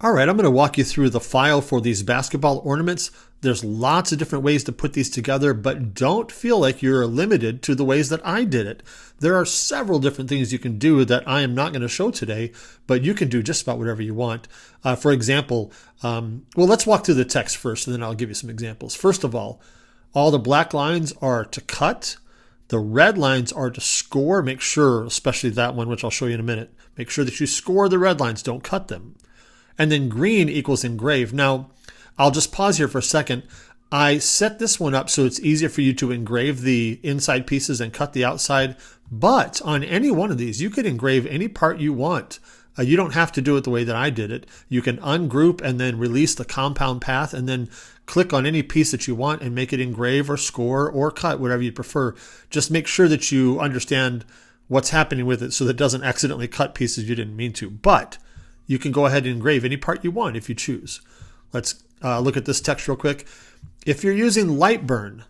All right, I'm going to walk you through the file for these basketball ornaments. There's lots of different ways to put these together, but don't feel like you're limited to the ways that I did it. There are several different things you can do that I am not going to show today, but you can do just about whatever you want. For example, well, let's walk through the text first, and then I'll give you some examples. First of all the black lines are to cut. The red lines are to score. Make sure, especially that one, which I'll show you in a minute, make sure that you score the red lines, don't cut them. And then green equals engrave. Now, I'll just pause here for a second. I set this one up so it's easier for you to engrave the inside pieces and cut the outside. But on any one of these, you could engrave any part you want. You don't have to do it the way that I did it. You can ungroup and then release the compound path and then click on any piece that you want and make it engrave or score or cut, whatever you prefer. Just make sure that you understand what's happening with it so that it doesn't accidentally cut pieces you didn't mean to. But you can go ahead and engrave any part you want if you choose. Let's look at this text real quick. If you're using Lightburn,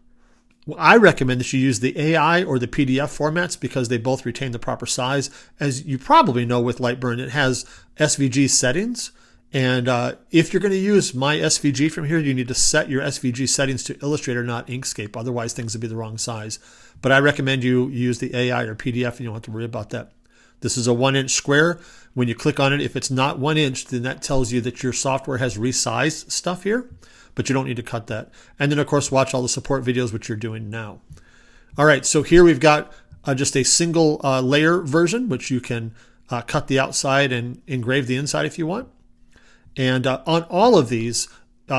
I recommend that you use the AI or the PDF formats because they both retain the proper size. As you probably know with Lightburn, it has SVG settings. And if you're going to use My SVG from here, you need to set your SVG settings to Illustrator, not Inkscape. Otherwise, things would be the wrong size. But I recommend you use the AI or PDF, and you don't have to worry about that. This is a 1-inch square. When you click on it, if it's not 1 inch, then that tells you that your software has resized stuff here, but you don't need to cut that. And then, of course, watch all the support videos, which you're doing now. All right, so here we've got just a single layer version, which you can cut the outside and engrave the inside if you want. And on all of these,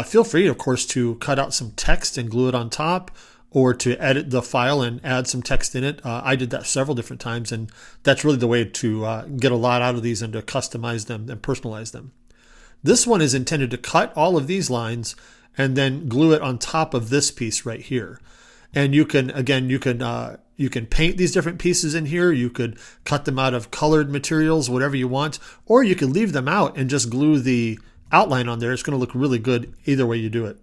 feel free, of course, to cut out some text and glue it on top, or to edit the file and add some text in it. I did that several different times, and that's really the way to get a lot out of these and to customize them and personalize them. This one is intended to cut all of these lines and then glue it on top of this piece right here. And you can, again, you can paint these different pieces in here. You could cut them out of colored materials, whatever you want, or you could leave them out and just glue the outline on there. It's going to look really good either way you do it.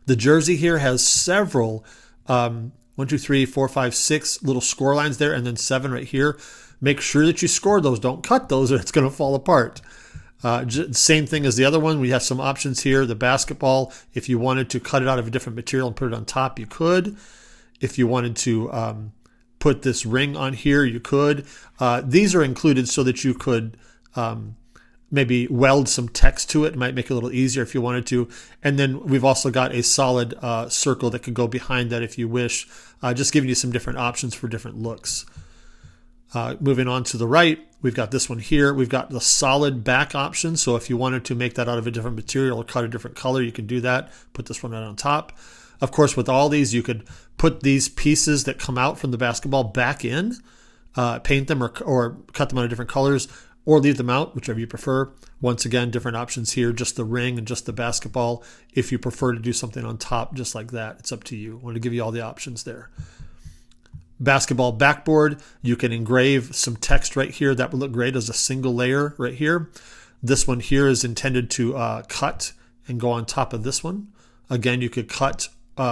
The jersey here has several, 1, 2, 3, 4, 5, 6 little score lines there, and then 7 right here. Make sure that you score those. Don't cut those or it's going to fall apart. Same thing as the other one. We have some options here. The basketball, if you wanted to cut it out of a different material and put it on top, you could. If you wanted to put this ring on here, you could. These are included so that you could maybe weld some text to it. It might make it a little easier if you wanted to. And then we've also got a solid circle that could go behind that if you wish, just giving you some different options for different looks. Moving on to the right, we've got this one here. We've got the solid back option. So if you wanted to make that out of a different material or cut a different color, you can do that. Put this one right on top. Of course, with all these, you could put these pieces that come out from the basketball back in, paint them or cut them out of different colors, or leave them out, whichever you prefer. Once again, different options here, just the ring and just the basketball. If you prefer to do something on top just like that, it's up to you. I want to give you all the options there. Basketball backboard, you can engrave some text right here. That would look great as a single layer right here. This one here is intended to cut and go on top of this one. Again, you could cut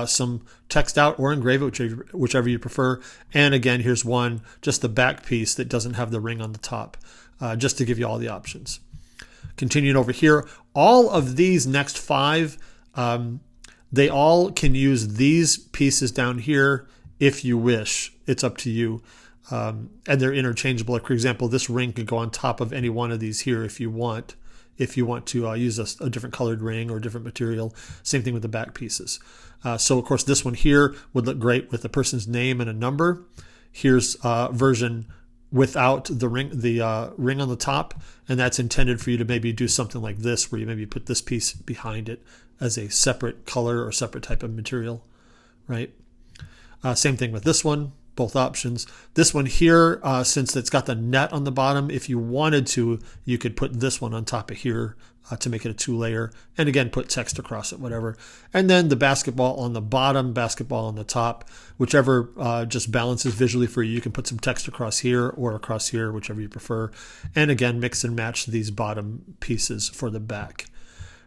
some text out or engrave it, whichever you prefer. And again, here's one, just the back piece that doesn't have the ring on the top, just to give you all the options. Continuing over here, all of these next 5, they all can use these pieces down here if you wish. It's up to you. And they're interchangeable. Like, for example, this ring could go on top of any one of these here if you want. If you want to use a different colored ring or a different material. Same thing with the back pieces. So, of course, this one here would look great with the person's name and a number. Here's a version without the ring on the top, and that's intended for you to maybe do something like this, where you maybe put this piece behind it as a separate color or separate type of material, right? Same thing with this one, both options. This one here, since it's got the net on the bottom, if you wanted to, you could put this one on top of here to make it a 2-layer, and again, put text across it, whatever. And then the basketball on the bottom, basketball on the top, whichever just balances visually for you. You can put some text across here or across here, whichever you prefer. And again, mix and match these bottom pieces for the back.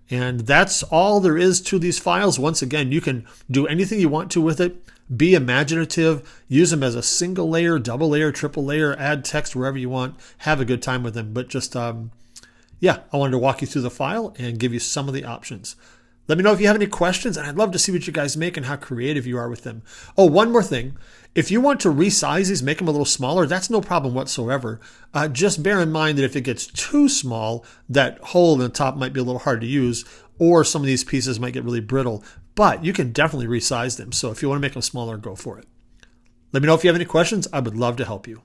And that's all there is to these files. Once again, you can do anything you want to with it. Be imaginative. Use them as a single layer, double layer, triple layer. Add text wherever you want. Have a good time with them. But just yeah, I wanted to walk you through the file and give you some of the options. Let me know if you have any questions, and I'd love to see what you guys make and how creative you are with them. Oh, one more thing. If you want to resize these, make them a little smaller, that's no problem whatsoever. Just bear in mind that if it gets too small, that hole in the top might be a little hard to use, or some of these pieces might get really brittle. But you can definitely resize them. So if you want to make them smaller, go for it. Let me know if you have any questions. I would love to help you.